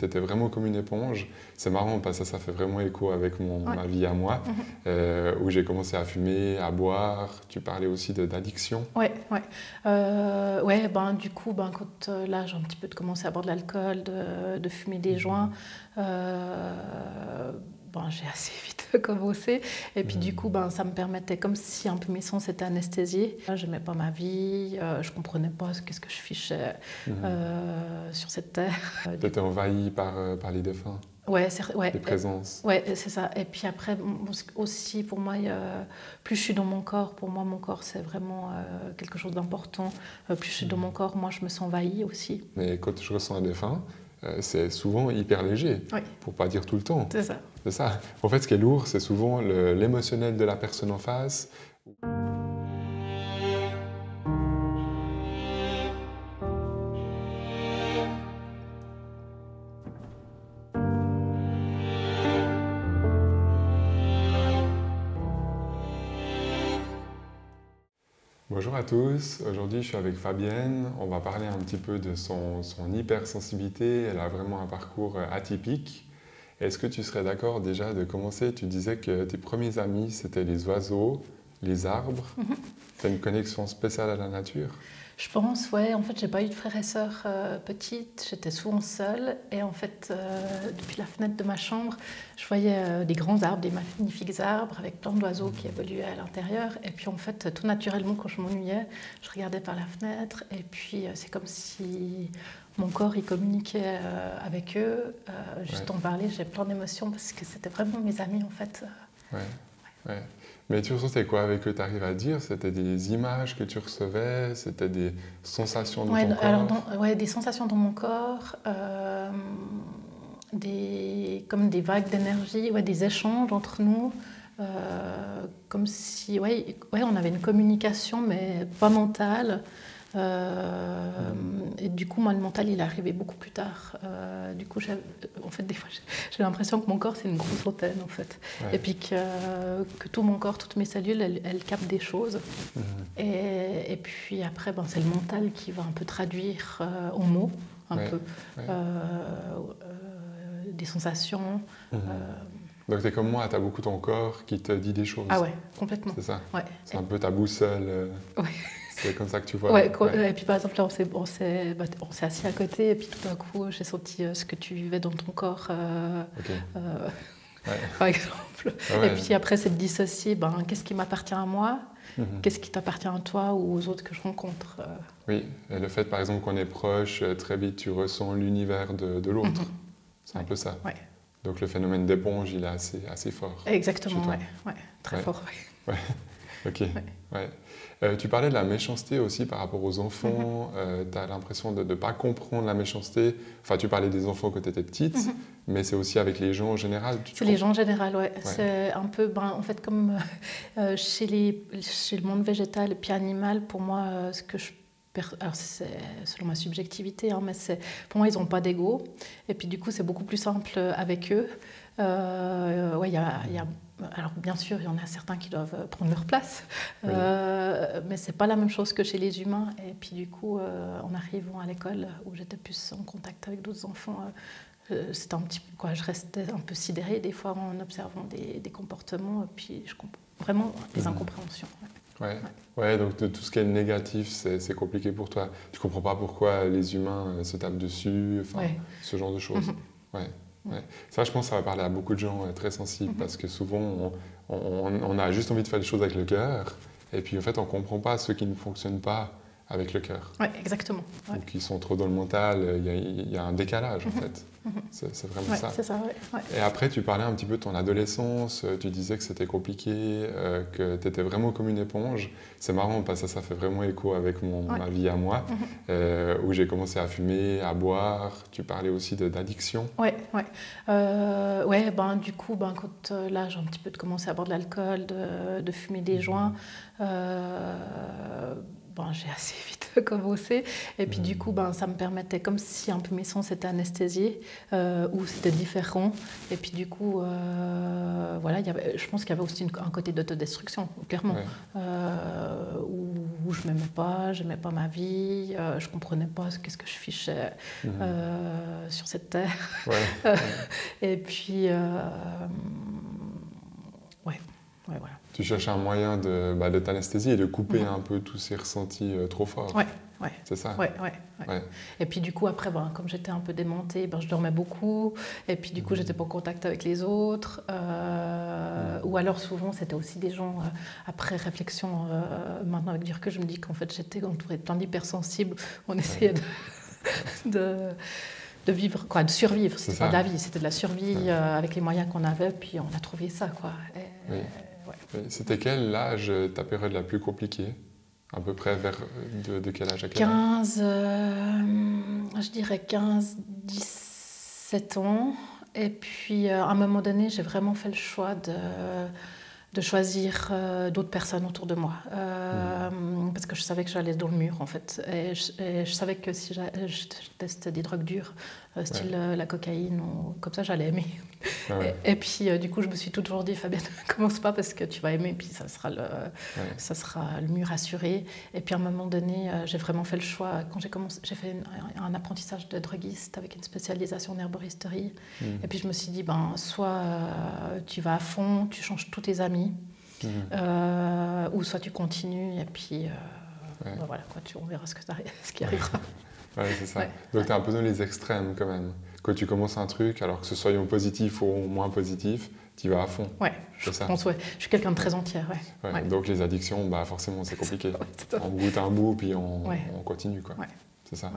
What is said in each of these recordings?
tu étais vraiment comme une éponge. C'est marrant parce que ça fait vraiment écho avec ma vie à moi, où j'ai commencé à fumer, à boire. Tu parlais aussi d'addiction. Ouais. Du coup, quand là, j'ai un petit peu commencé à boire de l'alcool, de fumer des joints, j'ai assez vite commencé. Et puis du coup, ça me permettait, comme si un peu mes sens étaient anesthésiés. Je n'aimais pas ma vie, je ne comprenais pas qu'est-ce que je fichais sur cette terre. Tu étais envahi par les défunts, les présences. Ouais, c'est ça. Et puis après, aussi, pour moi, plus je suis dans mon corps, pour moi, mon corps, c'est vraiment quelque chose d'important. Plus je suis dans mon corps, moi, je me sens envahie aussi. Mais quand je ressens un défunt, c'est souvent hyper léger, pour pas dire tout le temps. C'est ça. C'est ça. En fait, ce qui est lourd, c'est souvent l'émotionnel de la personne en face. Bonjour à tous, aujourd'hui je suis avec Fabienne, on va parler un petit peu de son hypersensibilité, elle a vraiment un parcours atypique. Est-ce que tu serais d'accord déjà de commencer? Tu disais que tes premiers amis c'était les oiseaux, les arbres, tu as une connexion spéciale à la nature? Je pense, ouais. En fait, j'ai pas eu de frères et sœurs petites. J'étais souvent seule. Et en fait, depuis la fenêtre de ma chambre, je voyais des grands arbres, des magnifiques arbres avec plein d'oiseaux qui évoluaient à l'intérieur. Et puis en fait, tout naturellement, quand je m'ennuyais, je regardais par la fenêtre. Et puis c'est comme si mon corps il communiquait avec eux. Juste en parler, j'ai plein d'émotions parce que c'était vraiment mes amis en fait. Ouais. Mais tu ressentais quoi avec eux? Tu arrives à dire? C'était des images que tu recevais? C'était des sensations dans ton corps? Des sensations dans mon corps, comme des vagues d'énergie, des échanges entre nous, comme si on avait une communication, mais pas mentale. Et du coup, moi, le mental, il est arrivé beaucoup plus tard. Du coup, en fait, des fois, j'ai l'impression que mon corps, c'est une grosse antenne, en fait. Et puis que tout mon corps, toutes mes cellules, elles captent des choses. Et puis après, c'est le mental qui va un peu traduire en mots, des sensations. Donc, tu es comme moi, tu as beaucoup ton corps qui te dit des choses. Ah ouais, complètement. C'est ça? C'est un peu ta boussole. C'est comme ça que tu vois. Et puis par exemple, là, on s'est assis à côté, et puis tout d'un coup, j'ai senti ce que tu vivais dans ton corps, par exemple. Et puis après, c'est de dissocier, qu'est-ce qui m'appartient à moi, qu'est-ce qui t'appartient à toi ou aux autres que je rencontre. Oui, et le fait, par exemple, qu'on est proche, très vite, tu ressens l'univers de l'autre. C'est un peu ça. Donc le phénomène d'éponge, il est assez fort. Exactement, très fort. Ok. Tu parlais de la méchanceté aussi par rapport aux enfants. Tu as l'impression de ne pas comprendre la méchanceté. Enfin, tu parlais des enfants quand tu étais petite, mais c'est aussi avec les gens en général. C'est les gens en général, C'est un peu, en fait, comme chez le monde végétal et puis animal, pour moi, ce que alors c'est selon ma subjectivité, mais pour moi, ils n'ont pas d'ego. Et puis du coup, c'est beaucoup plus simple avec eux. Alors bien sûr, il y en a certains qui doivent prendre leur place, mais c'est pas la même chose que chez les humains. Et puis du coup, en arrivant à l'école où j'étais plus en contact avec d'autres enfants, c'était un petit peu je restais un peu sidérée des fois en observant des comportements, et puis je comprends vraiment des incompréhensions. Donc tout ce qui est négatif, c'est compliqué pour toi. Tu comprends pas pourquoi les humains se tapent dessus, ce genre de choses. Ça, je pense, ça va parler à beaucoup de gens très sensibles, parce que souvent, on a juste envie de faire des choses avec le cœur, et puis en fait, on comprend pas ceux qui ne fonctionnent pas avec le cœur. Exactement. Ou qui sont trop dans le mental, il y a un décalage en fait. C'est vraiment ça. C'est ça, Et après, tu parlais un petit peu de ton adolescence, tu disais que c'était compliqué, que tu étais vraiment comme une éponge. C'est marrant parce que ça fait vraiment écho avec ma vie à moi, où j'ai commencé à fumer, à boire. Tu parlais aussi d'addiction. Du coup, quand là, j'ai un petit peu commencé à boire de l'alcool, de fumer des joints, j'ai assez vite commencé. Et puis du coup, ça me permettait, comme si un peu mes sens étaient anesthésiés, ou c'était différent. Et puis du coup, je pense qu'il y avait aussi un côté d'autodestruction, clairement. Où où je m'aimais pas ma vie, je comprenais pas qu'est-ce que je fichais sur cette terre. Et puis, voilà. Tu cherches un moyen de t'anesthésier et de couper un peu tous ces ressentis trop forts. Ouais. C'est ça. Ouais. Et puis du coup, après, comme j'étais un peu démontée, je dormais beaucoup. Et puis du coup, j'étais pas en contact avec les autres. Ou alors souvent, c'était aussi des gens, après réflexion, maintenant avec du recul, je me dis qu'en fait, j'étais entourée de plein d'hypersensibles. On essayait de vivre, quoi, de survivre. C'était pas de la vie, c'était de la survie avec les moyens qu'on avait. Puis on a trouvé ça, quoi. C'était quel âge ta période la plus compliquée? À peu près de quel âge à quel âge? 15, je dirais 15, 17 ans. Et puis, à un moment donné, j'ai vraiment fait le choix de choisir d'autres personnes autour de moi. Parce que je savais que j'allais dans le mur, en fait. Et je savais que si je testais des drogues dures, style la cocaïne, ou comme ça, j'allais aimer. Et puis, du coup, je me suis toujours dit, Fabienne, commence pas parce que tu vas aimer, puis ça sera le mur assuré. Et puis, à un moment donné, j'ai vraiment fait le choix. Quand j'ai fait un apprentissage de droguiste avec une spécialisation en herboristerie. Et puis, je me suis dit, soit tu vas à fond, tu changes tous tes amis, ou soit tu continues, et puis voilà, quoi, on verra ce qui arrivera. C'est ça. Donc, tu es un peu dans les extrêmes quand même. Quand tu commences un truc, alors que ce soit positif ou moins positif, tu y vas à fond. Je pense, je suis quelqu'un de très entière. Donc les addictions, forcément, c'est compliqué. On goûte un bout, puis on continue, quoi. C'est ça.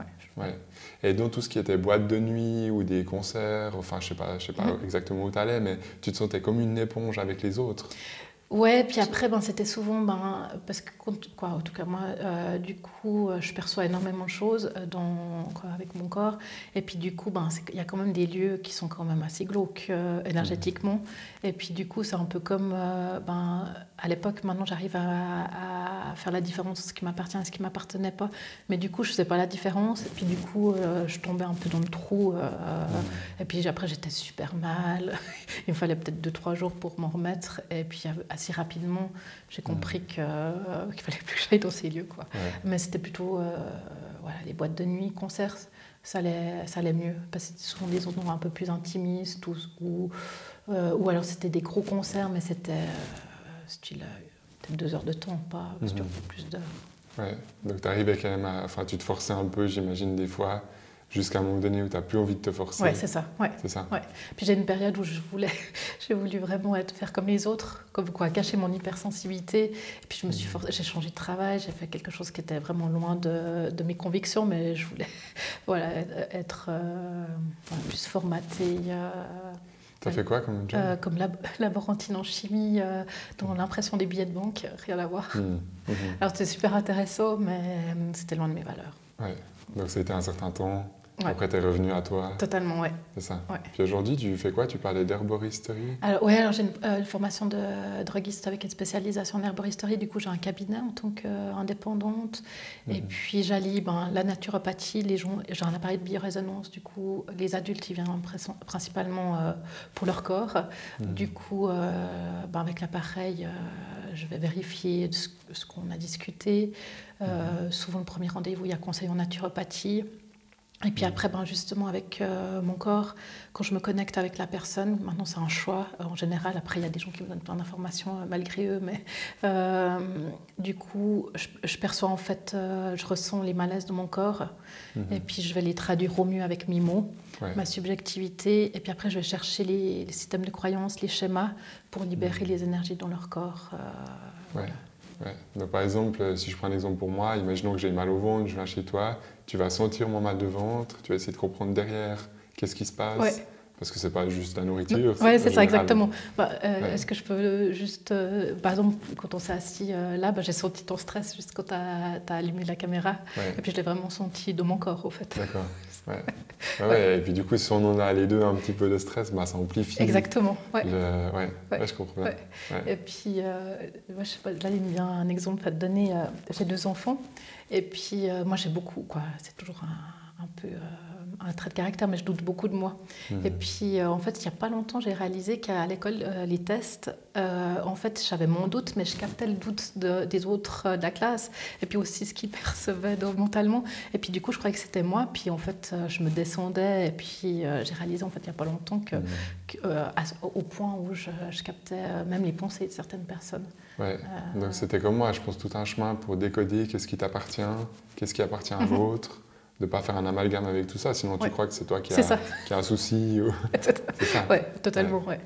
Et donc tout ce qui était boîte de nuit ou des concerts, enfin, je sais pas exactement où tu allais, mais tu te sentais comme une éponge avec les autres. Ouais, puis après, c'était souvent, parce que, en tout cas moi, du coup, je perçois énormément de choses avec mon corps. Et puis du coup, il y a quand même des lieux qui sont quand même assez glauques énergétiquement. Et puis du coup, c'est un peu comme, à l'époque, maintenant j'arrive à faire la différence entre ce qui m'appartient et ce qui ne m'appartenait pas. Mais du coup, je ne faisais pas la différence. Et puis du coup, je tombais un peu dans le trou. Et puis après, j'étais super mal. Il me fallait peut-être 2-3 jours pour m'en remettre. Et puis assez rapidement, j'ai compris qu'il ne fallait plus que j'aille dans ces lieux, quoi. Mais c'était plutôt les boîtes de nuit, concerts, ça allait mieux, parce que c'était souvent des endroits un peu plus intimistes, ou alors c'était des gros concerts, mais c'était style peut-être 2 heures de temps, pas plus d'heures. Donc tu arrivais quand même tu te forçais un peu, j'imagine, des fois, jusqu'à un moment donné où tu n'as plus envie de te forcer. C'est ça. C'est ça. Puis j'ai une période où j'ai voulu vraiment faire comme les autres, cacher mon hypersensibilité. Et puis j'ai changé de travail, j'ai fait quelque chose qui était vraiment loin de mes convictions, mais je voulais être plus formatée. T'as fait quoi comme job? Comme laborantine en chimie, dans l'impression des billets de banque, rien à voir. Alors c'était super intéressant, mais c'était loin de mes valeurs. Donc ça a été un certain temps. Après, tu es revenu à toi. Totalement, C'est ça. Puis aujourd'hui, tu fais quoi? Tu parlais d'herboristerie? Alors j'ai une formation de droguiste avec une spécialisation en herboristerie. Du coup, j'ai un cabinet en tant qu'indépendante. Et puis, j'allie la naturopathie. J'ai un appareil de biorésonance. Du coup, les adultes, ils viennent principalement pour leur corps. Du coup, avec l'appareil, je vais vérifier ce qu'on a discuté. Souvent, le premier rendez-vous, il y a conseil en naturopathie. Et puis après, justement, avec mon corps, quand je me connecte avec la personne, maintenant c'est un choix. En général, après, il y a des gens qui me donnent plein d'informations malgré eux, mais du coup, je perçois en fait, je ressens les malaises de mon corps, et puis je vais les traduire au mieux avec mes mots, ma subjectivité, et puis après, je vais chercher les systèmes de croyances, les schémas, pour libérer les énergies dans leur corps. Donc, par exemple, si je prends un exemple pour moi, imaginons que j'ai mal au ventre, je viens chez toi, tu vas sentir mon mal de ventre, tu vas essayer de comprendre derrière qu'est-ce qui se passe, parce que c'est pas juste la nourriture. C'est ça, exactement. Est-ce que je peux juste, par exemple, quand on s'est assis là, j'ai senti ton stress juste quand tu as allumé la caméra, et puis je l'ai vraiment senti de mon corps, au fait. D'accord. Et puis du coup, si on en a les deux un petit peu de stress, ça amplifie. Exactement. Je comprends bien. Et puis, je sais pas, là, il me vient un exemple à te donner. J'ai 2 enfants, et puis moi, j'ai beaucoup, c'est toujours un un trait de caractère, mais je doute beaucoup de moi. Et puis, en fait, il n'y a pas longtemps, j'ai réalisé qu'à l'école, les tests, en fait, j'avais mon doute, mais je captais le doute des autres de la classe, et puis aussi ce qu'ils percevaient mentalement. Et puis, du coup, je croyais que c'était moi, puis en fait, je me descendais, et puis j'ai réalisé, en fait, il n'y a pas longtemps, au point où je captais même les pensées de certaines personnes. Ouais. Donc, c'était comme moi, je pense, tout un chemin pour décoder qu'est-ce qui t'appartient, qu'est-ce qui appartient à l'autre, de ne pas faire un amalgame avec tout ça, sinon tu crois que c'est toi qui as un souci. C'est ça. Oui, totalement. Ouais.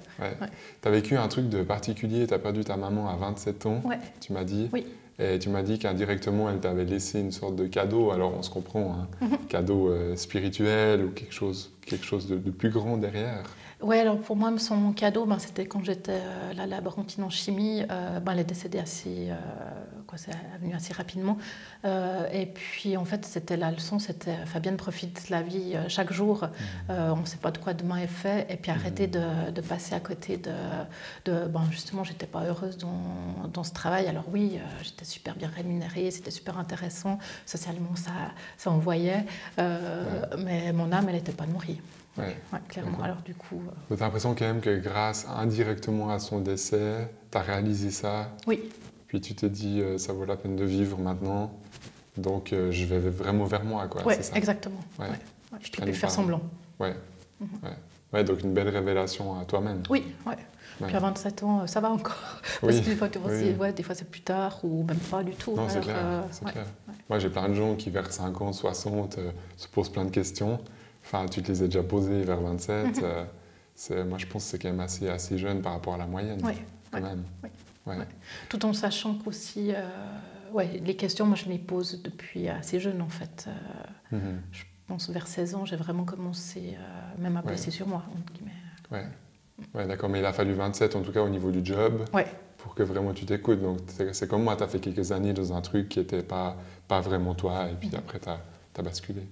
Tu as vécu un truc de particulier, tu as perdu ta maman à 27 ans, tu m'as dit. Oui. Et tu m'as dit qu'indirectement, elle t'avait laissé une sorte de cadeau, alors on se comprend, cadeau spirituel ou quelque chose de plus grand derrière. Oui, alors pour moi, son cadeau, c'était quand j'étais la laborantine en chimie. Elle est décédée c'est venu assez rapidement. Et puis, en fait, c'était la leçon, c'était Fabienne, profite de la vie chaque jour. On ne sait pas de quoi demain est fait. Et puis, arrêter de passer à côté justement, j'étais pas heureuse dans ce travail. Alors oui, j'étais super bien rémunérée, c'était super intéressant. Socialement, ça envoyait. Mais mon âme, elle n'était pas nourrie. Ouais, clairement. Alors du coup... Tu as l'impression quand même que grâce indirectement à son décès, tu as réalisé ça. Oui. Puis tu t'es dit, ça vaut la peine de vivre maintenant, donc je vais vraiment vers moi, quoi. Oui, c'est ça. Exactement. Je peux plus faire semblant. Ouais, donc une belle révélation à toi-même. Oui. Puis à 27 ans, ça va encore. Parce que des fois c'est plus tard ou même pas du tout. Non, c'est clair. Moi, j'ai plein de gens qui, vers 50, 60, se posent plein de questions. Enfin, tu te les as déjà posées vers 27. Moi, je pense que c'est quand même assez jeune par rapport à la moyenne. Quand même. Tout en sachant qu'aussi, les questions, moi, je les pose depuis assez jeune, en fait. Je pense vers 16 ans, j'ai vraiment commencé même à bosser sur moi, entre guillemets. Ouais, d'accord, mais il a fallu 27, en tout cas, au niveau du job, pour que vraiment tu t'écoutes. Donc, c'est comme moi, tu as fait quelques années dans un truc qui n'était pas vraiment toi, et puis après, tu as basculé.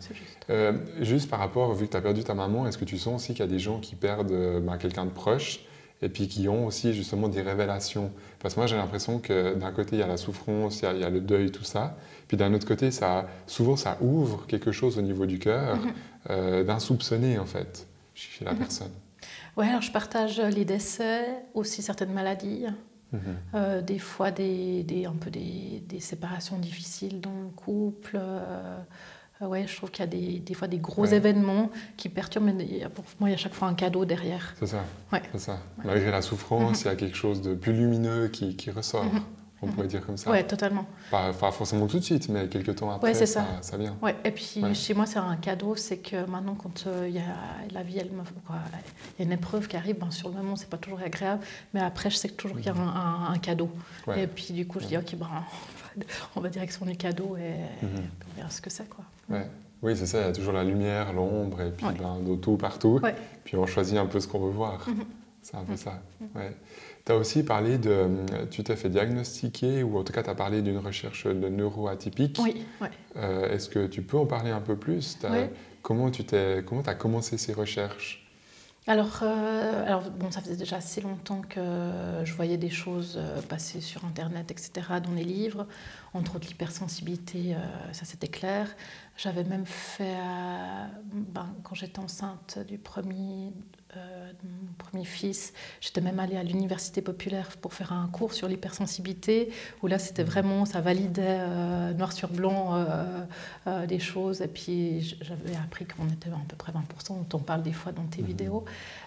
C'est juste. Juste par rapport, vu que tu as perdu ta maman, est-ce que tu sens aussi qu'il y a des gens qui perdent quelqu'un de proche et puis qui ont aussi justement des révélations? Parce que moi j'ai l'impression que d'un côté il y a la souffrance, il y a le deuil, tout ça, puis d'un autre côté souvent ça ouvre quelque chose au niveau du cœur, d'insoupçonné en fait, chez la personne. Oui, alors je partage les décès, aussi certaines maladies. Des fois un peu des séparations difficiles dans le couple. Je trouve qu'il y a des fois des gros événements qui perturbent, mais pour moi il y a chaque fois un cadeau derrière. C'est ça. C'est ça. Malgré la souffrance, il y a quelque chose de plus lumineux qui ressort. On pourrait dire comme ça. Oui, totalement. Pas forcément tout de suite, mais quelques temps après, ça vient. Et puis chez moi, c'est un cadeau, c'est que maintenant, quand il y a la vie, il y a une épreuve qui arrive, sur le moment, c'est pas toujours agréable, mais après, je sais que toujours qu'il y a un cadeau. Et puis du coup, je dis, ok, on va direction du cadeau et on verra ce que c'est, quoi. Oui, c'est ça, il y a toujours la lumière, l'ombre, et puis tout partout. Puis on choisit un peu ce qu'on veut voir. C'est un peu ça. Tu as aussi parlé tu t'es fait diagnostiquer, ou en tout cas tu as parlé d'une recherche de neuroatypique. Oui. Est-ce que tu peux en parler un peu plus? Comment tu as commencé ces recherches? Alors, ça faisait déjà assez longtemps que je voyais des choses passer sur Internet, etc., dans les livres, entre autres l'hypersensibilité, ça c'était clair. J'avais même fait, quand j'étais enceinte de mon premier fils, j'étais même allée à l'université populaire pour faire un cours sur l'hypersensibilité, où là c'était vraiment, ça validait noir sur blanc des choses, et puis j'avais appris qu'on était à peu près 20%, on t'en parle des fois dans tes vidéos.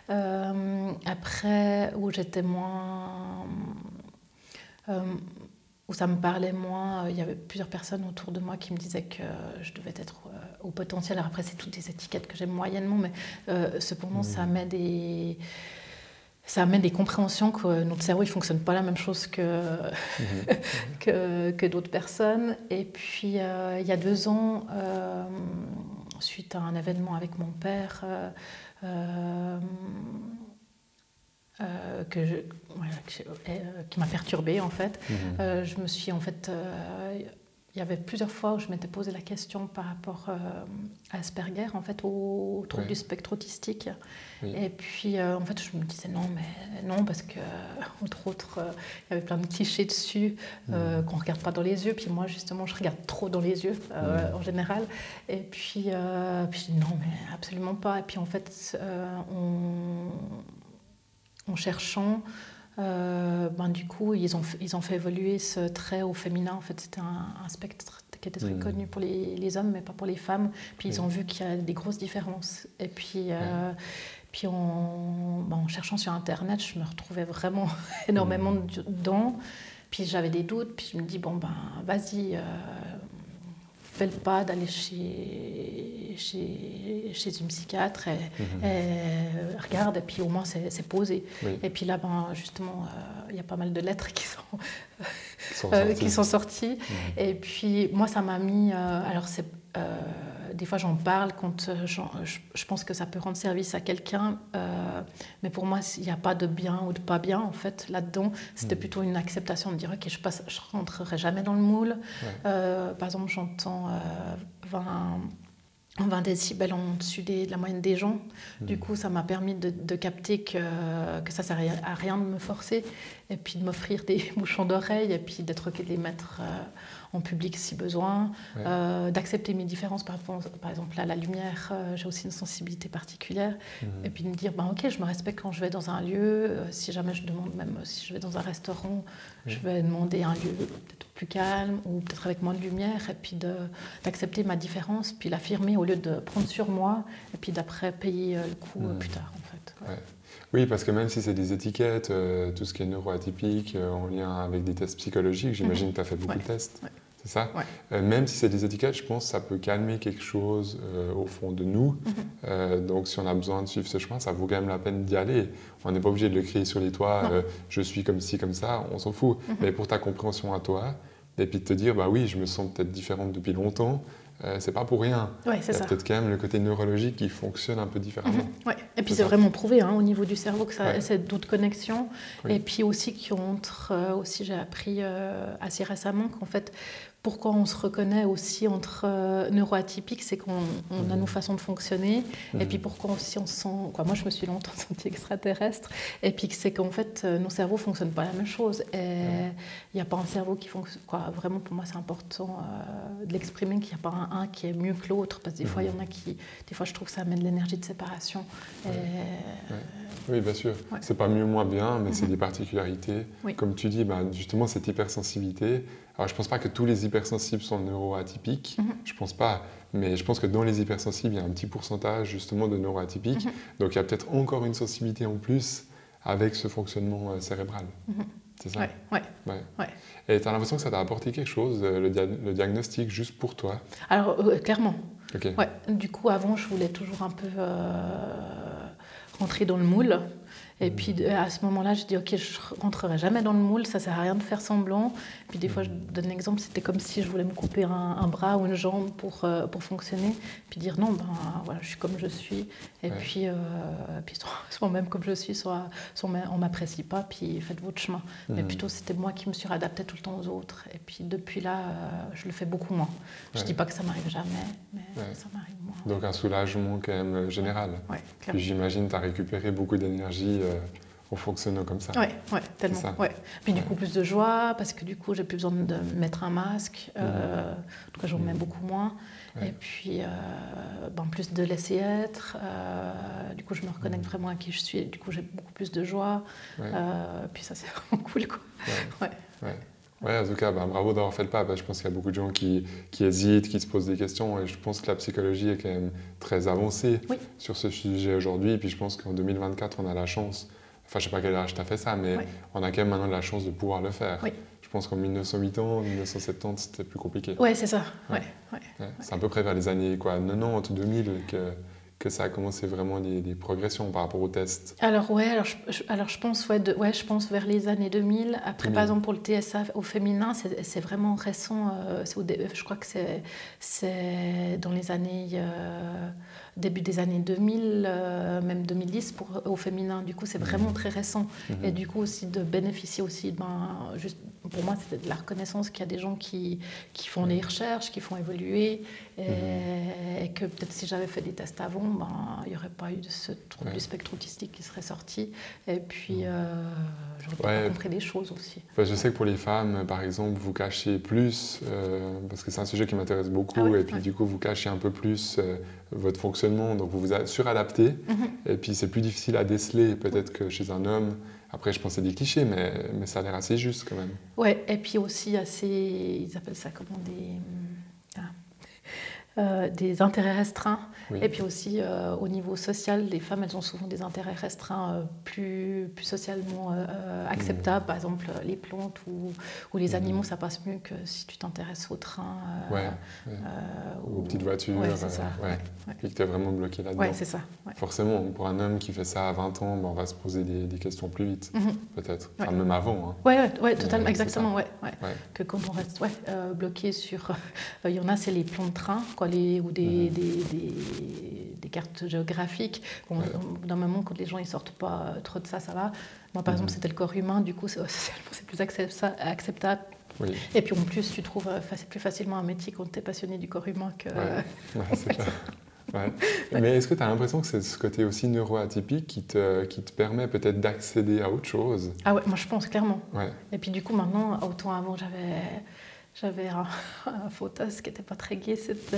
Après, où j'étais moins... où ça me parlait moins, il y avait plusieurs personnes autour de moi qui me disaient que je devais être au potentiel. Alors après, c'est toutes des étiquettes que j'aime moyennement, mais cependant, ça met des compréhensions que notre cerveau ne fonctionne pas la même chose que d'autres personnes. Et puis, il y a 2 ans, suite à un événement avec mon père, qui m'a perturbée en fait. Je me suis en fait il y avait plusieurs fois où je m'étais posé la question par rapport à Asperger, en fait, au trouble du spectre autistique. Oui. Et puis, en fait, je me disais non, parce que, entre autres, il y avait plein de clichés dessus qu'on ne regarde pas dans les yeux. Puis moi, justement, je regarde trop dans les yeux, en général. Et puis je dis non, mais absolument pas. Et puis, en fait, en cherchant... du coup, ils ont fait évoluer ce trait au féminin. En fait, c'était un spectre qui était très connu pour les hommes, mais pas pour les femmes. Puis ils ont vu qu'il y a des grosses différences. Et puis, en cherchant sur Internet, je me retrouvais vraiment énormément dedans. Puis j'avais des doutes. Puis je me dis, vas-y, fais le pas d'aller chez une psychiatre et regarde, et puis au moins c'est posé. Oui. Et puis là, justement, il y a pas mal de lettres qui sont sorties. Et puis moi, ça m'a mis... des fois, j'en parle quand je pense que ça peut rendre service à quelqu'un, mais pour moi, il n'y a pas de bien ou de pas bien, en fait, là-dedans. C'était plutôt une acceptation de dire, OK, je ne rentrerai jamais dans le moule. Ouais. Par exemple, j'entends 20 décibels en dessus de la moyenne des gens. Du coup, ça m'a permis de capter que ça ne sert à rien de me forcer, et puis de m'offrir des bouchons d'oreilles, et puis d'être OK de les mettre en public si besoin, d'accepter mes différences par exemple à la lumière. J'ai aussi une sensibilité particulière, et puis de me dire OK, je me respecte quand je vais dans un lieu. Si jamais je demande, même si je vais dans un restaurant, je vais demander un lieu peut-être plus calme ou peut-être avec moins de lumière, et puis d'accepter ma différence, puis l'affirmer au lieu de prendre sur moi, et puis d'après payer le coup plus tard, en fait. Ouais. Oui, parce que même si c'est des étiquettes, tout ce qui est neuroatypique, en lien avec des tests psychologiques, j'imagine que tu as fait beaucoup de tests. Ouais. C'est ça? Ouais. Même si c'est des étiquettes, je pense que ça peut calmer quelque chose au fond de nous. Donc si on a besoin de suivre ce chemin, ça vaut quand même la peine d'y aller. On n'est pas obligé de le crier sur les toits, je suis comme ci, comme ça, on s'en fout. Mais pour ta compréhension à toi, et puis de te dire, oui, je me sens peut-être différente depuis longtemps, c'est pas pour rien. Ouais, c'est il y a peut-être quand même le côté neurologique qui fonctionne un peu différemment. Ouais. Et puis c'est vraiment prouvé au niveau du cerveau que c'est d'autres connexions. Oui. Et puis aussi j'ai appris assez récemment qu'en fait, pourquoi on se reconnaît aussi entre neuroatypiques, c'est qu'on a nos façons de fonctionner. Et puis pourquoi aussi on se sent... moi, je me suis longtemps sentie extraterrestre. Et puis c'est qu'en fait, nos cerveaux ne fonctionnent pas la même chose. Et il n'y a pas un cerveau qui fonctionne... Vraiment, pour moi, c'est important de l'exprimer, qu'il n'y a pas un qui est mieux que l'autre. Parce que des fois, il y en a qui... Des fois, je trouve que ça amène de l'énergie de séparation. Oui, bien sûr. Ouais. C'est pas mieux, moins bien, mais c'est des particularités. Oui. Comme tu dis, justement, cette hypersensibilité... Alors, je ne pense pas que tous les hypersensibles sont neuroatypiques, je ne pense pas, mais je pense que dans les hypersensibles, il y a un petit pourcentage justement de neuroatypiques, donc il y a peut-être encore une sensibilité en plus avec ce fonctionnement cérébral. C'est ça? Oui. Et tu as l'impression que ça t'a apporté quelque chose, le diagnostic, juste pour toi? Alors, clairement. Okay. Ouais. Du coup, avant, je voulais toujours un peu rentrer dans le moule. Et puis à ce moment-là, je dis OK, je rentrerai jamais dans le moule, ça sert à rien de faire semblant. Puis des fois, je donne l'exemple, c'était comme si je voulais me couper un bras ou une jambe pour fonctionner, puis dire non, voilà, je suis comme je suis. Et puis soit même comme je suis, soit on m'apprécie pas, puis faites votre chemin. Mais plutôt, c'était moi qui me suis adaptée tout le temps aux autres. Et puis depuis là, je le fais beaucoup moins. Je dis pas que ça m'arrive jamais, mais ça m'arrive moins. Donc un soulagement quand même général. Ouais, puis j'imagine que tu as récupéré beaucoup d'énergie en fonctionnant comme ça. Oui, tellement. Ouais. Puis du coup, plus de joie, parce que du coup, j'ai plus besoin de mettre un masque. En tout cas, j'en mets beaucoup moins. Ouais. Et puis, plus de laisser être. Du coup, je me reconnecte vraiment à qui je suis. Du coup, j'ai beaucoup plus de joie. Puis ça, c'est vraiment cool, quoi. Ouais, en tout cas, bravo d'avoir fait le pas. Je pense qu'il y a beaucoup de gens qui hésitent, qui se posent des questions. Et je pense que la psychologie est quand même très avancée sur ce sujet aujourd'hui. Et puis je pense qu'en 2024, on a la chance, enfin je ne sais pas quel âge tu as fait ça, mais on a quand même maintenant la chance de pouvoir le faire. Oui. Je pense qu'en 1980, 1970, c'était plus compliqué. Ouais, c'est ça. Ouais. C'est à peu près vers les années 90, 2000 que ça a commencé vraiment des progressions par rapport aux tests. Alors je pense je pense vers les années 2000. Après, par exemple, pour le TSA au féminin, c'est vraiment récent. Je crois que c'est dans les années début des années 2000, même 2010 au féminin. Du coup, c'est vraiment très récent. Et du coup, aussi de bénéficier aussi, juste pour moi, c'était de la reconnaissance qu'il y a des gens qui font des recherches, qui font évoluer, et que peut-être si j'avais fait des tests avant, il n'y aurait pas eu ce trouble du spectre autistique qui serait sorti. Et puis, j'aurais pas compris des choses aussi. Je sais que pour les femmes, par exemple, vous cachez plus, parce que c'est un sujet qui m'intéresse beaucoup, et puis du coup, vous cachez un peu plus votre fonctionnement, donc vous vous suradaptez, et puis c'est plus difficile à déceler peut-être que chez un homme. Après, je pense que c'est des clichés, mais ça a l'air assez juste quand même. Ouais, et puis aussi assez, ils appellent ça comment, des intérêts restreints. Oui. Et puis aussi au niveau social, les femmes, elles ont souvent des intérêts restreints plus socialement acceptables. Par exemple, les plantes ou les animaux, ça passe mieux que si tu t'intéresses au train. Ou aux petites voitures. Ouais, c'est ça. Puis que tu es vraiment bloqué là-dedans. Ouais, c'est ça. Ouais. Forcément, pour un homme qui fait ça à 20 ans, on va se poser des questions plus vite, peut-être. Enfin, même avant. Hein. Ouais, totalement, exactement. Ouais. Que quand on reste bloqué sur... Il y en a, c'est les plans de train, quoi, ou des cartes géographiques. Bon, d'un moment, quand les gens ne sortent pas trop de ça, ça va. Moi, par exemple, c'était le corps humain, du coup, c'est plus acceptable. Oui. Et puis en plus, tu trouves plus facilement un métier quand tu es passionné du corps humain que... c'est clair. Ouais. Mais est-ce que tu as l'impression que c'est ce côté aussi neuroatypique qui te permet peut-être d'accéder à autre chose? Ah ouais, moi je pense clairement. Ouais. Et puis du coup, maintenant, autant avant, j'avais un fantasme qui n'était pas très gai, c'était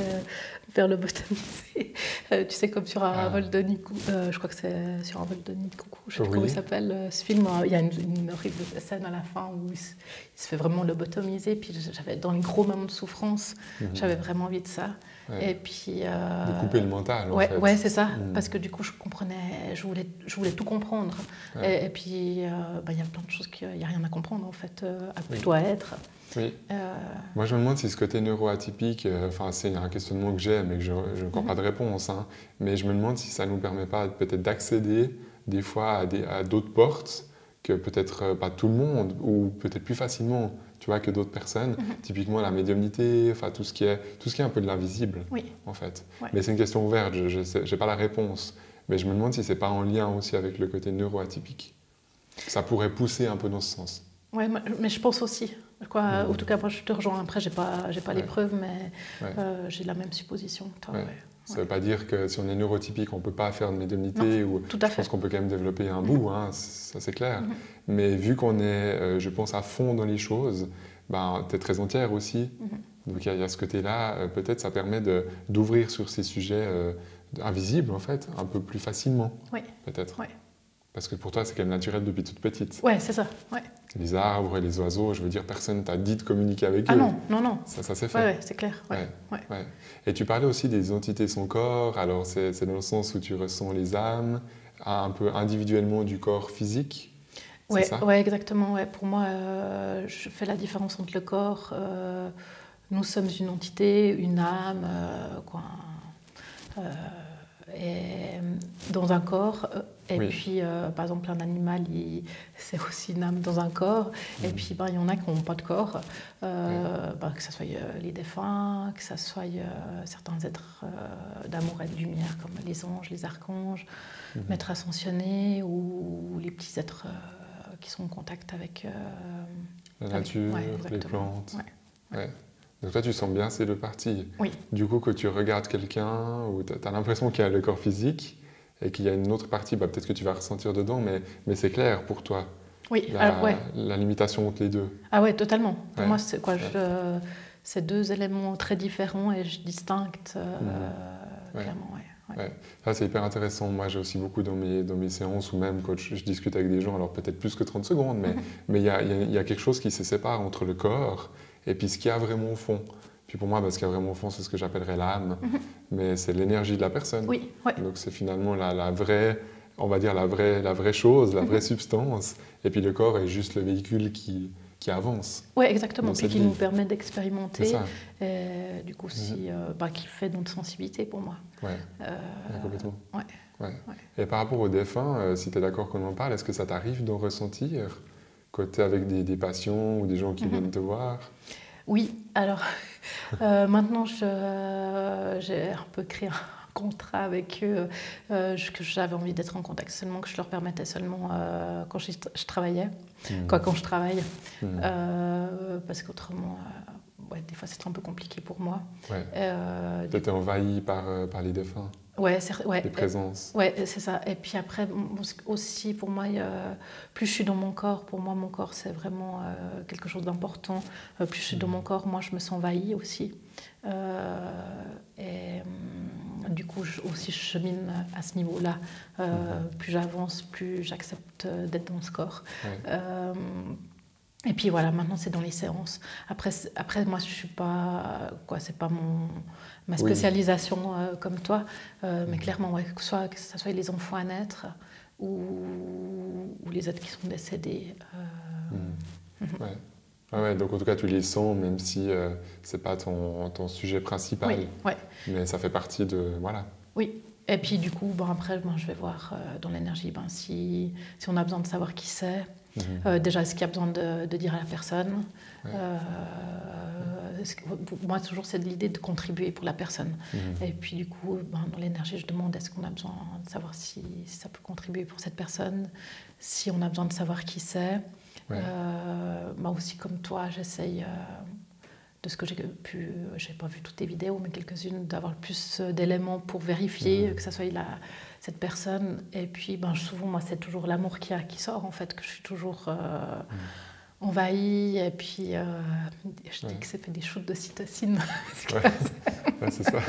faire lobotomiser. Tu sais, comme sur un vol de nid de coucou. Je crois que c'est sur un vol de nid de coucou. Je ne sais pas comment il s'appelle ce film. Il y a une horrible scène à la fin où il se fait vraiment lobotomiser. Puis dans les gros moments de souffrance, j'avais vraiment envie de ça. Ouais. Et puis, de couper le mental, en fait. Ouais, c'est ça. Parce que du coup, je voulais tout comprendre. Ouais. Et puis, il y a plein de choses qu'il n'y a rien à comprendre, en fait, plutôt à être. Oui. Moi, je me demande si ce côté neuroatypique, c'est un questionnement que j'ai, mais que je n'ai encore pas de réponse. Hein, mais je me demande si ça ne nous permet pas peut-être d'accéder des fois à d'autres portes que peut-être pas tout le monde, ou peut-être plus facilement, tu vois, que d'autres personnes. Typiquement la médiumnité, tout ce qui est un peu de l'invisible, en fait. Ouais. Mais c'est une question ouverte, je n'ai pas la réponse. Mais je me demande si ce n'est pas en lien aussi avec le côté neuroatypique. Ça pourrait pousser un peu dans ce sens. Oui, mais je pense aussi. En tout cas, moi, je te rejoins. Après, j'ai pas les preuves, mais j'ai la même supposition. Ça ne veut pas dire que si on est neurotypique, on ne peut pas faire de médiumnité. Je pense qu'on peut quand même développer un bout, hein, ça c'est clair. Mais vu qu'on est, je pense, à fond dans les choses, tu es très entière aussi. Donc il y a ce côté-là, peut-être ça permet d'ouvrir sur ces sujets invisibles, en fait, un peu plus facilement, peut-être. Parce que pour toi, c'est quand même naturel depuis toute petite. Ouais, c'est ça. Ouais. Les arbres et les oiseaux, je veux dire, personne t'a dit de communiquer avec eux. Ah non. Ça s'est fait. Ouais, c'est clair. Ouais. Et tu parlais aussi des entités sans corps. Alors, c'est dans le sens où tu ressens les âmes, un peu individuellement du corps physique. Ouais, exactement. Ouais. Pour moi, je fais la différence entre le corps. Nous sommes une entité, une âme, et dans un corps. Et puis, par exemple, un animal, c'est aussi une âme dans un corps. Et puis, il y en a qui n'ont pas de corps, que ce soit les défunts, que ce soit certains êtres d'amour et de lumière, comme les anges, les archanges, maîtres ascensionnés, ou les petits êtres qui sont en contact avec... la nature, les plantes. Donc toi, tu sens bien ces deux parties. Oui. Du coup, que tu regardes quelqu'un, ou tu as l'impression qu'il y a le corps physique, et qu'il y a une autre partie, peut-être que tu vas ressentir dedans, mais c'est clair pour toi. Oui, la limitation entre les deux. Ah ouais, totalement. Pour moi, c'est deux éléments très différents et je distingue clairement. Ça, c'est hyper intéressant. Moi, j'ai aussi beaucoup dans mes séances, ou même quand je discute avec des gens, alors peut-être plus que 30 secondes, mais il y a quelque chose qui se sépare entre le corps et puis ce qu'il y a vraiment au fond. Puis pour moi, ce qu'il y a vraiment au fond, c'est ce que j'appellerais l'âme, mais c'est l'énergie de la personne. Oui. Donc c'est finalement la vraie, on va dire la vraie chose, la vraie substance. Et puis le corps est juste le véhicule qui avance. Oui, exactement. Puis qui nous permet d'expérimenter. Et du coup, qui fait notre sensibilité pour moi. Complètement. Et par rapport aux défunts, si tu es d'accord qu'on en parle, est-ce que ça t'arrive d'en ressentir quand tu es avec des patients ou des gens qui viennent te voir? Oui, alors maintenant j'ai un peu créé un contrat avec eux, que j'avais envie d'être en contact seulement, que je leur permettais seulement quand je travaillais, quand je travaille, parce qu'autrement, des fois c'est un peu compliqué pour moi. Ouais. Tu étais envahi par les défunts. Les présences. C'est ça. Et puis après, aussi, pour moi, plus je suis dans mon corps, pour moi, mon corps, c'est vraiment quelque chose d'important. Plus je suis dans mon corps, moi, je me sens envahie aussi. Et du coup, je chemine à ce niveau-là. Plus j'avance, plus j'accepte d'être dans ce corps. Et puis voilà, maintenant c'est dans les séances. Après moi je suis pas, c'est pas ma spécialisation comme toi, mais clairement que ce soit les enfants à naître ou les autres qui sont décédés. Donc en tout cas tu les sens, même si c'est pas ton sujet principal. Mais ça fait partie de Oui. Et puis du coup, après, je vais voir dans l'énergie, si on a besoin de savoir qui c'est. Déjà, est-ce qu'il y a besoin de dire à la personne moi, toujours, c'est l'idée de contribuer pour la personne. Et puis, du coup, dans l'énergie, je demande est-ce qu'on a besoin de savoir si ça peut contribuer pour cette personne, si on a besoin de savoir qui c'est. Moi aussi, comme toi, j'essaye, de ce que j'ai pas vu toutes tes vidéos, mais quelques-unes, d'avoir le plus d'éléments pour vérifier que ça soit cette personne. Et puis, souvent, moi, c'est toujours l'amour qui sort, en fait, que je suis toujours envahie. Et puis, je dis que c'est fait des shoots d'ocytocine. C'est ça.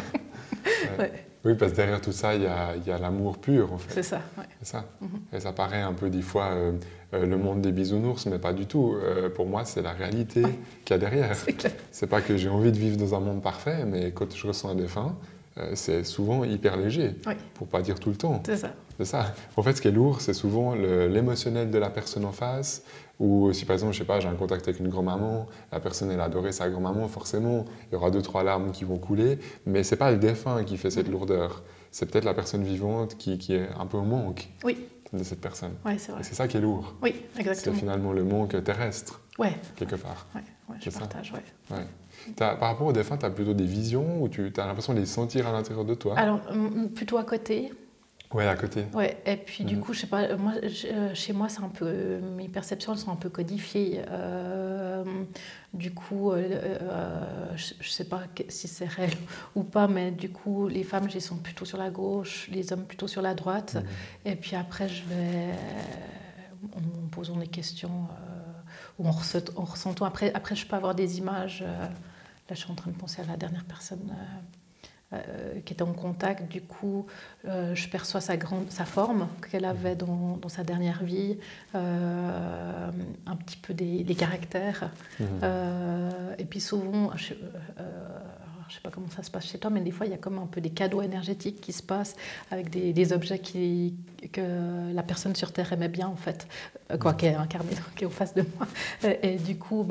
Oui, parce que derrière tout ça, il y a l'amour pur, en fait. C'est ça, C'est ça. Et ça paraît un peu, des fois, le monde des bisounours, mais pas du tout. Pour moi, c'est la réalité qu'il y a derrière. C'est pas que j'ai envie de vivre dans un monde parfait, mais quand je ressens un défunt, c'est souvent hyper léger, pour pas dire tout le temps. C'est ça. En fait, ce qui est lourd, c'est souvent l'émotionnel de la personne en face. Ou si par exemple, je sais pas, j'ai un contact avec une grand-maman, la personne elle a adoré sa grand-maman, forcément, il y aura 2-3 larmes qui vont couler, mais c'est pas le défunt qui fait cette lourdeur. C'est peut-être la personne vivante qui est un peu au manque de cette personne. C'est vrai. Et c'est ça qui est lourd. Oui, exactement. C'est finalement le manque terrestre, quelque part. Je partage, Par rapport aux défunts, tu as plutôt des visions ou tu as l'impression de les sentir à l'intérieur de toi? Alors, plutôt à côté. À côté. Et puis du coup, je sais pas, moi, chez moi, c'est un peu, mes perceptions elles sont un peu codifiées. Du coup, je sais pas si c'est réel ou pas, mais du coup, les femmes, elles sont plutôt sur la gauche, les hommes plutôt sur la droite. Et puis après, en posant des questions ou en ressentant. Après, je peux avoir des images. Là, je suis en train de penser à la dernière personne. Qui était en contact, du coup, je perçois sa forme qu'elle avait dans sa dernière vie, un petit peu des caractères. Et puis souvent, je ne sais pas comment ça se passe chez toi, mais des fois, il y a comme un peu des cadeaux énergétiques qui se passent avec des objets que la personne sur Terre aimait bien, en fait, qui est incarné, qui est en face de moi. Et du coup,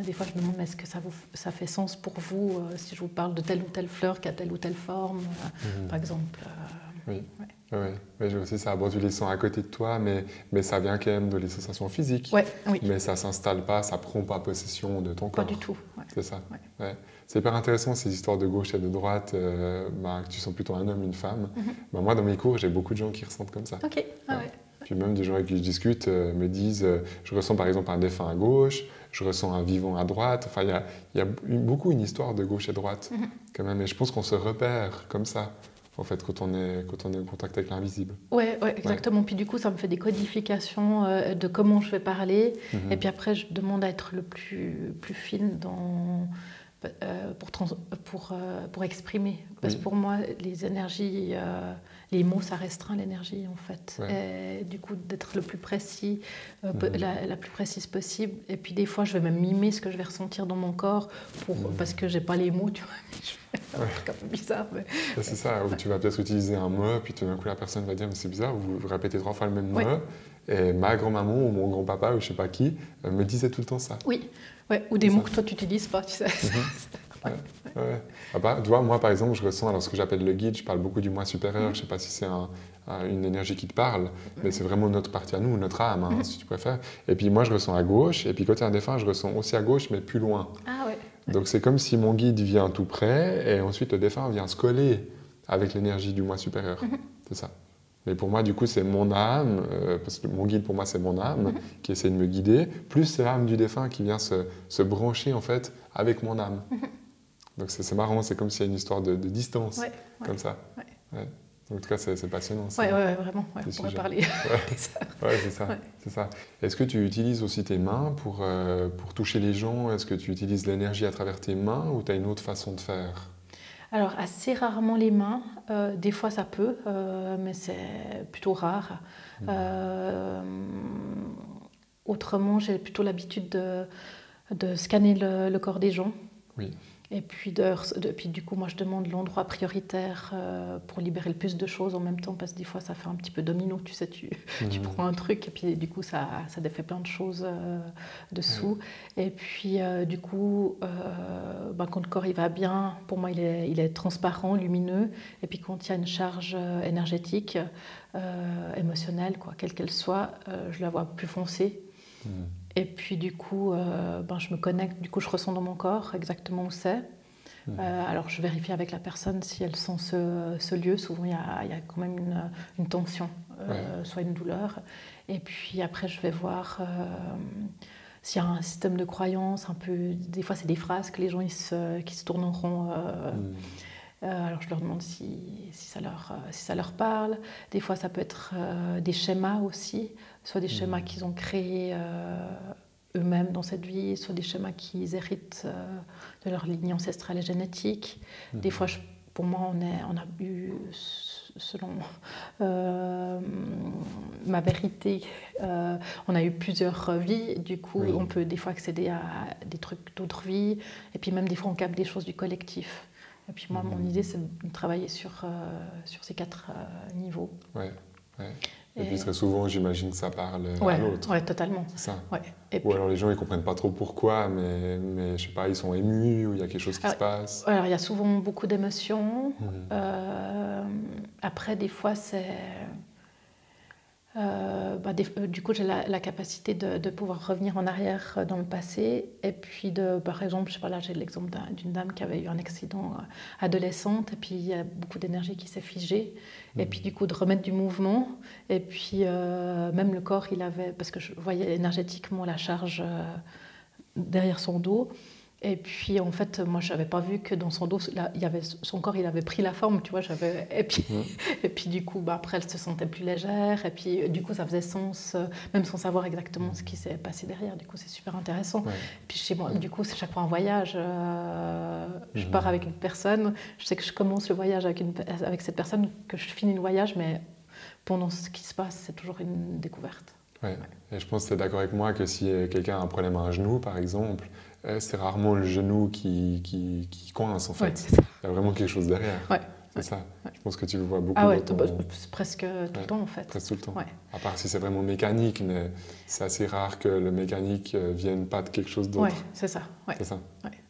des fois, je me demande, est-ce que ça fait sens pour vous si je vous parle de telle ou telle fleur qui a telle ou telle forme, par exemple. Oui, j'ai aussi ça. Bon, tu les sens à côté de toi, mais ça vient quand même de les sensations physiques. Mais ça ne s'installe pas, ça ne prend pas possession de ton corps. Pas du tout. C'est ça. C'est hyper intéressant ces histoires de gauche et de droite, que tu sens plutôt un homme, une femme. Moi, dans mes cours, j'ai beaucoup de gens qui ressentent comme ça. Puis même des gens avec qui je discute me disent je ressens par exemple un défunt à gauche, je ressens un vivant à droite. Enfin, il y a beaucoup une histoire de gauche et droite quand même. Et je pense qu'on se repère comme ça. En fait, quand on est en contact avec l'invisible. Exactement. Puis du coup, ça me fait des codifications de comment je vais parler. Et puis après, je demande à être le plus fine pour exprimer. Parce que pour moi, les énergies, les mots, ça restreint l'énergie, en fait. Et du coup, d'être le plus précis, la plus précise possible. Et puis des fois, je vais même mimer ce que je vais ressentir dans mon corps parce que j'ai pas les mots, tu vois. C'est un truc un peu bizarre. Mais... C'est ça, où tu vas peut-être utiliser un mot, puis tout d'un coup, la personne va dire mais c'est bizarre, vous répétez 3 fois le même mot. Et ma grand-maman ou mon grand-papa ou je sais pas qui me disait tout le temps ça. Ou des mots que toi tu n'utilises pas, tu sais. Tu vois, moi par exemple, je ressens, alors ce que j'appelle le guide, je parle beaucoup du moi supérieur, je sais pas si c'est une énergie qui te parle, mais c'est vraiment notre partie à nous, notre âme, si tu préfères. Et puis moi je ressens à gauche, et puis quand il y a un défunt, je ressens aussi à gauche, mais plus loin. Donc c'est comme si mon guide vient tout près, et ensuite le défunt vient se coller avec l'énergie du moi supérieur. C'est ça. Mais pour moi, du coup, c'est mon âme, parce que mon guide, pour moi, c'est mon âme qui essaie de me guider, plus c'est l'âme du défunt qui vient se brancher, en fait, avec mon âme. Donc c'est marrant, c'est comme s'il y a une histoire de distance, comme ça. Ouais. En tout cas, c'est passionnant. Oui, vraiment, on pourrait parler. C'est ça. C'est ça. Est-ce que tu utilises aussi tes mains pour toucher les gens? Est-ce que tu utilises l'énergie à travers tes mains ou tu as une autre façon de faire? Alors, assez rarement les mains. Des fois, ça peut, mais c'est plutôt rare. Autrement, j'ai plutôt l'habitude de scanner le corps des gens. Oui. Et puis, puis du coup, moi, je demande l'endroit prioritaire pour libérer le plus de choses en même temps, parce que des fois, ça fait un petit peu domino, tu sais, tu prends un truc et puis du coup, ça défait plein de choses dessous. Et puis, du coup, quand le corps il va bien, pour moi, il est transparent, lumineux. Et puis, quand il y a une charge énergétique, émotionnelle, quoi, quelle qu'elle soit, je la vois plus foncée. Et puis du coup, je me connecte, du coup je ressens dans mon corps exactement où c'est. Alors je vérifie avec la personne si elle sent ce lieu. Souvent il y a quand même une tension, soit une douleur. Et puis après je vais voir s'il y a un système de croyance un peu. Des fois c'est des phrases que les gens qui se tournent en rond. Alors je leur demande si ça leur parle. Des fois ça peut être des schémas aussi, soit des schémas qu'ils ont créés eux-mêmes dans cette vie, soit des schémas qu'ils héritent de leur ligne ancestrale et génétique. Des fois, pour moi, on a eu, selon ma vérité, on a eu plusieurs vies. Du coup, on peut des fois accéder à des trucs d'autres vies. Et puis même des fois, on capte des choses du collectif. Et puis moi, mon idée, c'est de travailler sur ces 4 niveaux. Ouais. Et puis très souvent, j'imagine que ça parle à l'autre. Oui, totalement. C'est ça. Ouais. Ou alors les gens, ils ne comprennent pas trop pourquoi, mais je sais pas, ils sont émus ou il y a quelque chose qui se passe. Alors, il y a souvent beaucoup d'émotions. Après, des fois, c'est... du coup, j'ai la capacité de pouvoir revenir en arrière dans le passé. Et puis, par exemple, je sais pas, là, j'ai l'exemple d'une dame qui avait eu un accident adolescente. Et puis, il y a beaucoup d'énergie qui s'est figée. Et puis, du coup, de remettre du mouvement. Et puis, même le corps, il avait... Parce que je voyais énergétiquement la charge derrière son dos. Et puis, en fait, moi, je n'avais pas vu que dans son dos, là, son corps, il avait pris la forme, tu vois. Et puis, du coup, après, elle se sentait plus légère. Et puis, du coup, ça faisait sens, même sans savoir exactement ce qui s'est passé derrière. Du coup, c'est super intéressant. Et puis, chez moi, du coup, c'est chaque fois un voyage. Je pars avec une personne. Je sais que je commence le voyage avec cette personne, que je finis le voyage, mais pendant ce qui se passe, c'est toujours une découverte. Ouais. Et je pense que tu es d'accord avec moi que si quelqu'un a un problème à un genou, par exemple, c'est rarement le genou qui coince, en fait. Il y a vraiment quelque chose derrière. C'est ça. Je pense que tu le vois beaucoup. Ah ouais, presque tout le temps, en fait. Presque tout le temps. À part si c'est vraiment mécanique, mais c'est assez rare que le mécanique vienne pas de quelque chose d'autre. Oui, c'est ça. C'est ça.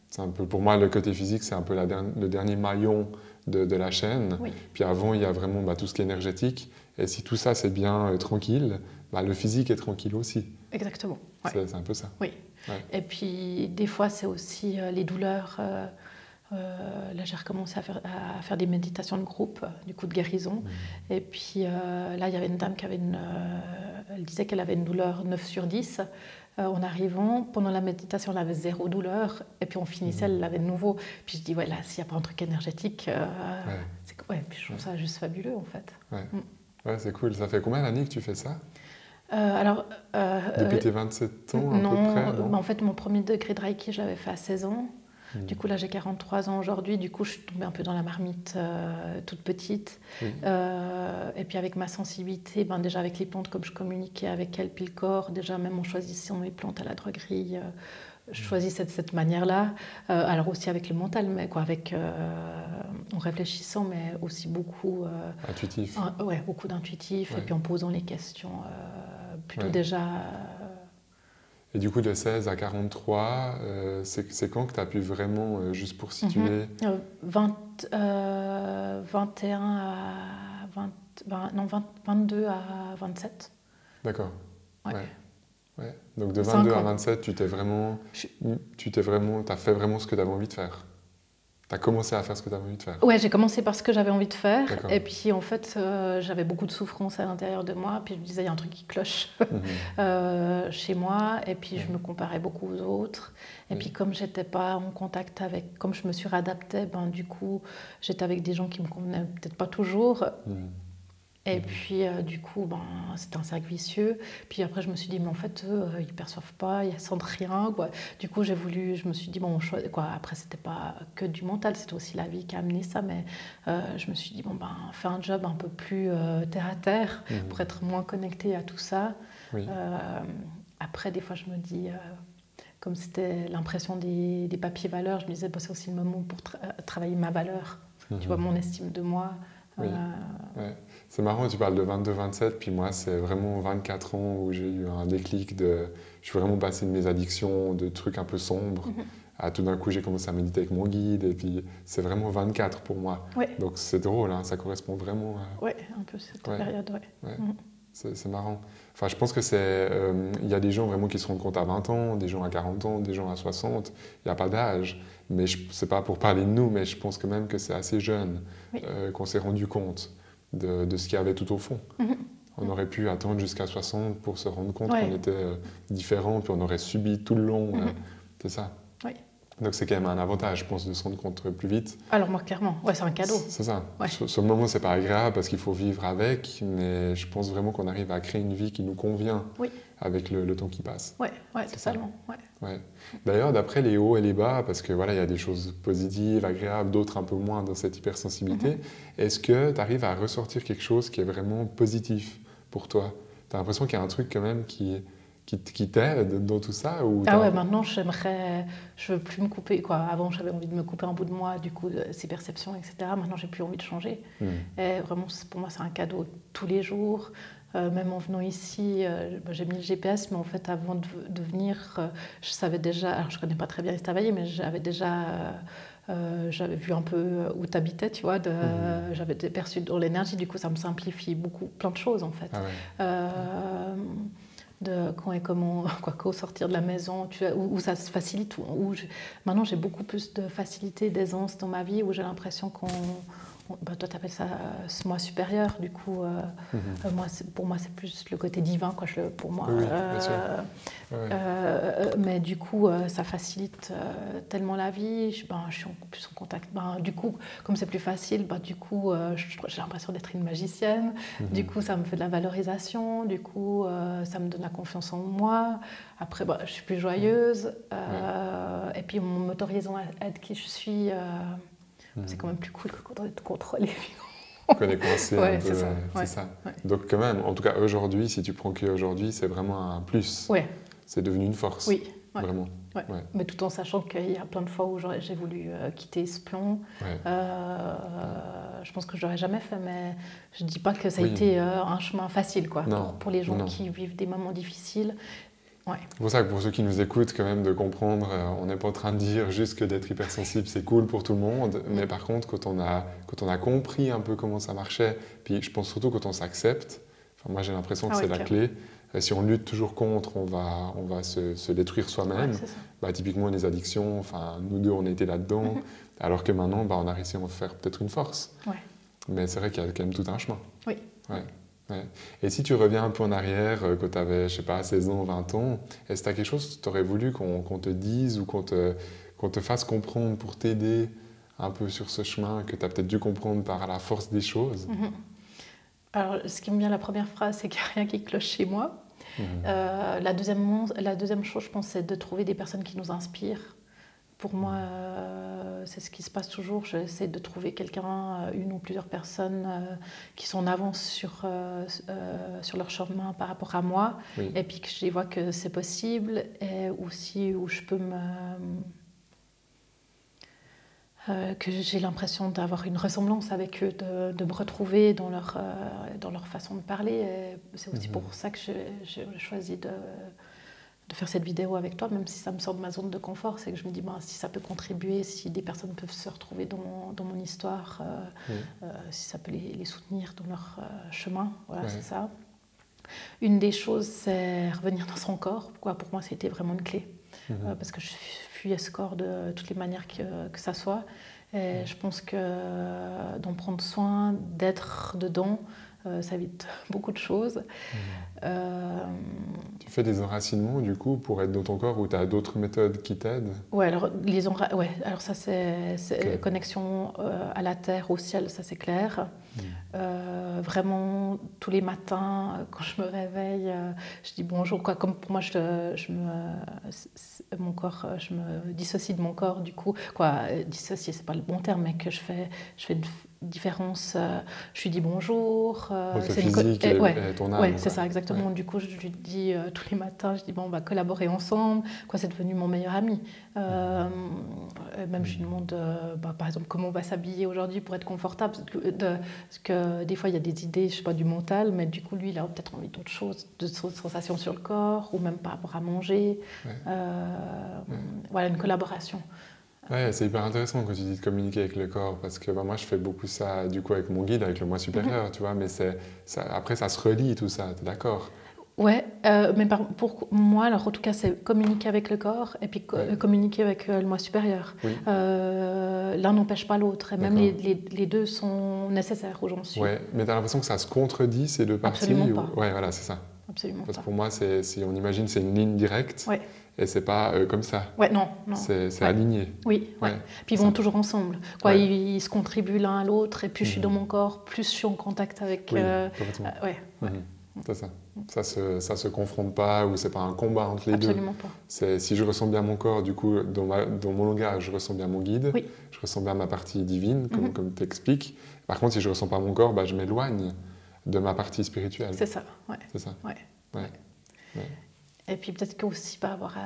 C'est un peu, pour moi, le côté physique, c'est un peu le dernier maillon de la chaîne. Puis avant, il y a vraiment tout ce qui est énergétique. Et si tout ça, c'est bien tranquille, le physique est tranquille aussi. Exactement. C'est un peu ça. Oui. Et puis, des fois, c'est aussi les douleurs. Là, j'ai recommencé à faire des méditations de groupe, du coup de guérison. Et puis là, il y avait une dame qui avait elle disait qu'elle avait une douleur 9 sur 10. En arrivant, pendant la méditation, elle avait 0 douleur. Et puis on finissait, elle l'avait de nouveau. Puis je dis, là, s'il n'y a pas un truc énergétique, puis je trouve ça juste fabuleux, en fait. Ouais, c'est cool. Ça fait combien d'années que tu fais ça? Depuis tes 27 ans, à peu près, non en fait, mon premier degré de Reiki, je l'avais fait à 16 ans. Du coup, là, j'ai 43 ans aujourd'hui. Du coup, je suis tombée un peu dans la marmite toute petite. Et puis, avec ma sensibilité, déjà avec les plantes, comme je communiquais avec elles, puis le corps, déjà, même en choisissant mes plantes à la droguerie, je choisissais de cette manière-là. Alors aussi avec le mental, mais en réfléchissant, mais aussi beaucoup... intuitif. Beaucoup d'intuitif. Et puis en posant les questions plutôt déjà... Et du coup, de 16 à 43, c'est quand que tu as pu vraiment, juste pour situer... 21 à 22 à 27. D'accord. Ouais. Donc de 22 à 27, t'as fait vraiment ce que tu avais envie de faire. Tu as commencé à faire ce que tu avais envie de faire? Ouais, j'ai commencé par ce que j'avais envie de faire. Et puis, en fait, j'avais beaucoup de souffrance à l'intérieur de moi. Puis, je me disais, il y a un truc qui cloche chez moi. Et puis, je me comparais beaucoup aux autres. Et puis, comme j'étais pas en contact avec... Comme je me suis réadaptée, ben, du coup, j'étais avec des gens qui me convenaient peut-être pas toujours. Et puis, du coup, ben, c'était un cercle vicieux. Puis après, je me suis dit, mais en fait, eux, ils ne perçoivent pas, ils ne sentent rien, quoi. Du coup, je me suis dit, bon, quoi. Après, ce n'était pas que du mental, c'était aussi la vie qui a amené ça. Mais je me suis dit, bon, ben, fais un job un peu plus terre à terre pour être moins connecté à tout ça. Après, des fois, je me dis, comme c'était l'impression des papiers valeurs, je me disais, bon, c'est aussi le moment pour travailler ma valeur, tu vois, mon estime de moi. Ouais. C'est marrant, tu parles de 22-27, puis moi c'est vraiment 24 ans où j'ai eu un déclic je suis vraiment passé de mes addictions, de trucs un peu sombres, à tout d'un coup j'ai commencé à méditer avec mon guide, et puis c'est vraiment 24 pour moi. Donc c'est drôle, hein, ça correspond vraiment à... Ouais, un peu cette période, C'est marrant. Enfin, je pense que il y a des gens vraiment qui se rendent compte à 20 ans, des gens à 40 ans, des gens à 60, il n'y a pas d'âge. Mais c'est pas pour parler de nous, mais je pense quand même que c'est assez jeune qu'on s'est rendu compte de ce qu'il y avait tout au fond. On aurait pu attendre jusqu'à 60 pour se rendre compte qu'on était différents, puis on aurait subi tout le long. C'est ça. Donc c'est quand même un avantage, je pense, de se rendre compte plus vite. Alors moi, clairement, c'est un cadeau. C'est ça. Sur le moment, c'est pas agréable parce qu'il faut vivre avec, mais je pense vraiment qu'on arrive à créer une vie qui nous convient avec le temps qui passe. Oui, totalement. D'ailleurs, d'après les hauts et les bas, parce que voilà, il y a des choses positives, agréables, d'autres un peu moins dans cette hypersensibilité, est-ce que tu arrives à ressortir quelque chose qui est vraiment positif pour toi? Tu as l'impression qu'il y a un truc quand même qui t'aide dans tout ça ou maintenant je veux plus me couper, quoi. Avant j'avais envie de me couper un bout de moi, du coup de ces perceptions, etc. Maintenant j'ai plus envie de changer. Et vraiment pour moi c'est un cadeau tous les jours. Même en venant ici, j'ai mis le GPS, mais en fait avant de venir, je savais déjà, alors je connais pas très bien Estavayer, mais j'avais vu un peu où tu habitais, tu vois, j'avais perçu dans l'énergie, du coup ça me simplifie plein de choses en fait. De quand et comment, qu'au sortir de la maison, où ça se facilite. Maintenant, j'ai beaucoup plus de facilité, d'aisance dans ma vie, où j'ai l'impression toi, tu appelles ça ce moi supérieur, du coup, pour moi, c'est plus le côté divin, quoi, pour moi. Bien sûr. Mais du coup, ça facilite tellement la vie, je suis plus en contact. Du coup, comme c'est plus facile, du coup, j'ai l'impression d'être une magicienne, du coup, ça me fait de la valorisation, du coup, ça me donne la confiance en moi. Après, je suis plus joyeuse, et puis, en m'autorisant à être qui je suis... c'est quand même plus cool que quand on est contrôlé. Qu'on est coincé un peu, c'est ça. Donc quand même, en tout cas aujourd'hui, si tu prends qu'aujourd'hui, c'est vraiment un plus. C'est devenu une force. Vraiment. Mais tout en sachant qu'il y a plein de fois où j'ai voulu quitter ce plomb. Je pense que je l'aurais jamais fait, mais je dis pas que ça a été un chemin facile, quoi, pour les gens qui vivent des moments difficiles. C'est pour ça que pour ceux qui nous écoutent, quand même, de comprendre, on n'est pas en train de dire juste que d'être hypersensible, c'est cool pour tout le monde, mais par contre, quand on a compris un peu comment ça marchait, puis je pense surtout quand on s'accepte, moi j'ai l'impression que c'est la clé. Si on lutte toujours contre, on va se détruire soi-même. Typiquement les addictions, nous deux on a été là-dedans, alors que maintenant on a réussi à en faire peut-être une force. Mais c'est vrai qu'il y a quand même tout un chemin. Et si tu reviens un peu en arrière, quand tu avais, je sais pas, 16 ans, 20 ans, est-ce que tu as quelque chose que tu aurais voulu qu'on te dise ou qu'on te fasse comprendre pour t'aider un peu sur ce chemin que tu as peut-être dû comprendre par la force des choses? Alors, ce qui me vient, la première phrase, c'est qu'il n'y a rien qui cloche chez moi. La deuxième chose, je pense, c'est de trouver des personnes qui nous inspirent. Pour moi, c'est ce qui se passe toujours. J'essaie de trouver quelqu'un, une ou plusieurs personnes qui sont en avance sur leur chemin par rapport à moi, et puis que je vois que c'est possible, et aussi où je peux que j'ai l'impression d'avoir une ressemblance avec eux, de me retrouver dans leur façon de parler. Et c'est aussi pour ça que j'ai choisi de faire cette vidéo avec toi, même si ça me sort de ma zone de confort, c'est que je me dis, si ça peut contribuer, si des personnes peuvent se retrouver dans mon histoire, si ça peut les soutenir dans leur chemin, c'est ça. Une des choses, c'est revenir dans son corps. Pour moi, c'était vraiment une clé, parce que je fuyais ce corps de toutes les manières que ça soit. Et je pense que d'en prendre soin, d'être dedans, ça évite beaucoup de choses. Tu fais des enracinements du coup pour être dans ton corps ou tu as d'autres méthodes qui t'aident? Ouais, alors, alors ça c'est connexion à la terre, au ciel, ça c'est clair. Vraiment, tous les matins, quand je me réveille, je dis bonjour, quoi. Comme pour moi, mon corps, je me dissocie de mon corps, du coup, quoi, dissocier, c'est pas le bon terme, mais que je fais une différence, je lui dis bonjour. C'est physique et ton âme. Ouais, c'est ça, exactement. Du coup, je lui dis tous les matins, je dis bon, on va collaborer ensemble, quoi, c'est devenu mon meilleur ami. Même je lui demande, par exemple, comment on va s'habiller aujourd'hui pour être confortable, parce que des fois, il y a des idées, je sais pas, du mental, mais du coup, lui, il a peut-être envie d'autre chose, de sensations sur le corps, ou même par rapport à manger. Voilà, une collaboration. Ouais, c'est hyper intéressant quand tu dis de communiquer avec le corps, parce que moi, je fais beaucoup ça, du coup, avec mon guide, avec le moi supérieur, tu vois, mais après, ça se relie, tout ça, t'es d'accord? Ouais, mais pour moi, alors en tout cas, c'est communiquer avec le corps et puis communiquer avec le moi supérieur. Oui. L'un n'empêche pas l'autre, et même les deux sont nécessaires où j'en suis. Ouais, mais t'as l'impression que ça se contredit ces deux parties? Absolument pas. Ouais, voilà, c'est ça. Absolument Parce pas. que pour moi, si on imagine, c'est une ligne directe, et c'est pas comme ça. Ouais, non. C'est aligné. Oui, puis ils vont toujours ensemble. Quoi, ils se contribuent l'un à l'autre, et plus je suis dans mon corps, plus je suis en contact avec... Oui, complètement. C'est ça. Ça se confronte pas, ou c'est pas un combat entre les deux. Absolument pas. Si je ressens bien mon corps, du coup, dans mon langage, je ressens bien mon guide, je ressens bien ma partie divine, comme tu expliques. Par contre, si je ressens pas mon corps, je m'éloigne de ma partie spirituelle. C'est ça, C'est ça. Ouais. Et puis peut-être qu'aussi par rapport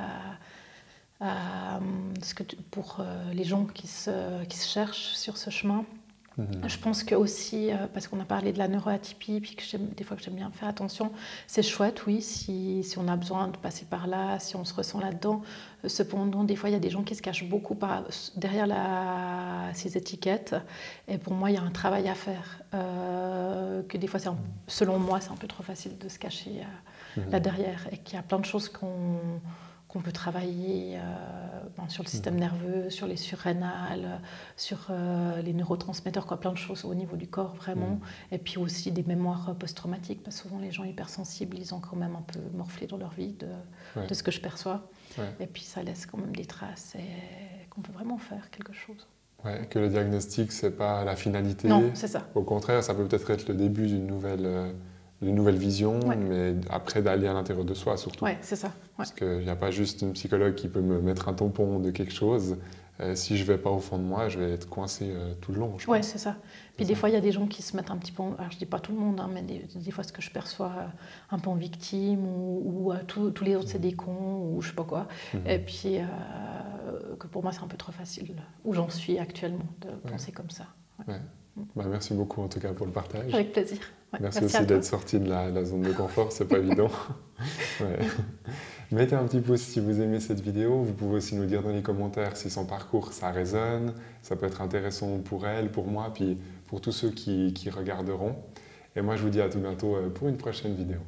pour les gens qui se cherchent sur ce chemin, je pense que aussi, parce qu'on a parlé de la neuroatypie, puis des fois que j'aime bien faire attention, c'est chouette, oui, si on a besoin de passer par là, si on se ressent là-dedans. Cependant, des fois, il y a des gens qui se cachent beaucoup derrière ces étiquettes. Et pour moi, il y a un travail à faire. Que des fois, selon moi, c'est un peu trop facile de se cacher là derrière. Et qu'il y a plein de choses qu'on peut travailler sur le système nerveux, sur les surrénales, sur les neurotransmetteurs, plein de choses au niveau du corps vraiment. Et puis aussi des mémoires post-traumatiques, parce que souvent les gens hypersensibles, ils ont quand même un peu morflé dans leur vie de ce que je perçois. Et puis ça laisse quand même des traces et qu'on peut vraiment faire quelque chose. Ouais, que le diagnostic, c'est pas la finalité. Non, c'est ça. Au contraire, ça peut peut-être être le début d'une nouvelle vision, mais après d'aller à l'intérieur de soi surtout. Oui, c'est ça. Parce qu'il n'y a pas juste une psychologue qui peut me mettre un tampon de quelque chose. Si je ne vais pas au fond de moi, je vais être coincé tout le long. Oui, c'est ça. Puis des fois, il y a des gens qui se mettent un petit peu, alors je ne dis pas tout le monde, mais des fois ce que je perçois un peu en victime, ou tous les autres c'est des cons, ou je ne sais pas quoi. Et puis que pour moi c'est un peu trop facile, où j'en suis actuellement, de penser comme ça. Merci beaucoup en tout cas pour le partage. Avec plaisir. Merci aussi d'être sorti de la zone de confort, c'est pas évident. Mettez un petit pouce si vous aimez cette vidéo. Vous pouvez aussi nous dire dans les commentaires si son parcours ça résonne, ça peut être intéressant pour elle, pour moi, puis pour tous ceux qui regarderont. Et moi je vous dis à tout bientôt pour une prochaine vidéo.